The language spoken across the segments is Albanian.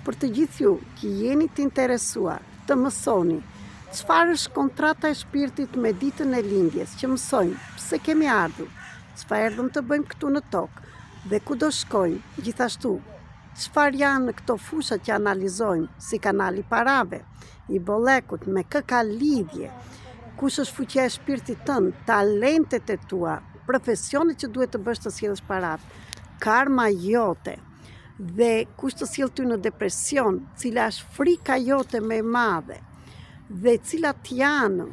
për të gjithë ju që jeni të interesuar të mësoni çfarë është kontrata e shpirtit me ditën e lindjes, që mësojmë pse kemi ardhur, çfarë erdhëm të bëjmë këtu në tokë dhe ku do shkojmë, gjithashtu çfarë janë në këto fusha që analizojmë, si kanali parave, i bollekut, me kë ka lidhje, kush është fuqia e shpirtit tënd, talentet e tua, profesionet që duhet të bësh të sjellësh paratë, karma jote, dhe kush të sjell ty në depresion, cila është frika jote më e madhe, dhe cilat janë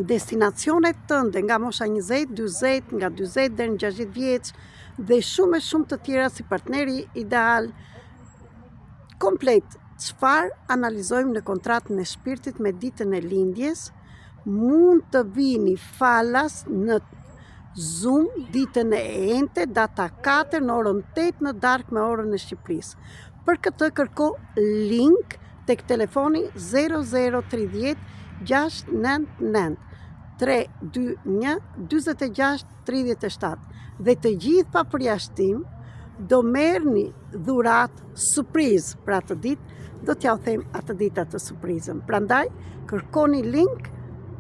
destinacionet tënde nga mosha 20, 40, nga 40 deri në 60 vjeç, dhe shumë e shumë të tjera si partneri ideal, komplet. Çfarë analizojmë në kontratën e shpirtit me ditën e lindjes, mund të vini falas në Zoom ditën e ente, data 4 në orën 8 në darkë me orën e Shqipërisë. Për këtë kërko link tek telefoni 0030 699 321 46 37 dhe të gjithë pa përjashtim do merrni dhuratë surprizë për atë ditë, do t'ja u them atë ditë atë surprizën. Prandaj kërkoni link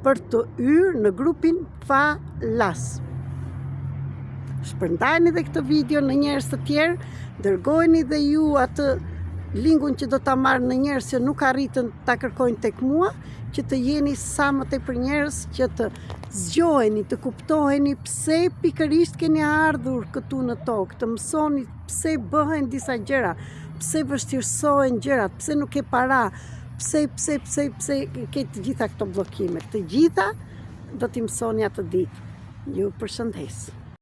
për të hyrë në grupin falas. Shpërndajni dhe këtë video në njerëz të tjerë, dërgojni dhe ju atë linkun që do ta marrë në njerëz që nuk arritën ta kërkojnë tek mua, që të jeni sa më tepër njerëz që të zgjoheni, të kuptoheni pse pikërisht keni ardhur këtu në tokë, të mësoni pse bëhen disa gjëra, pse vështirësohen gjërat, pse nuk ke para, pse ke të gjitha këto bllokime. Të gjitha do t'i mësoni atë ditë. Ju përshëndes.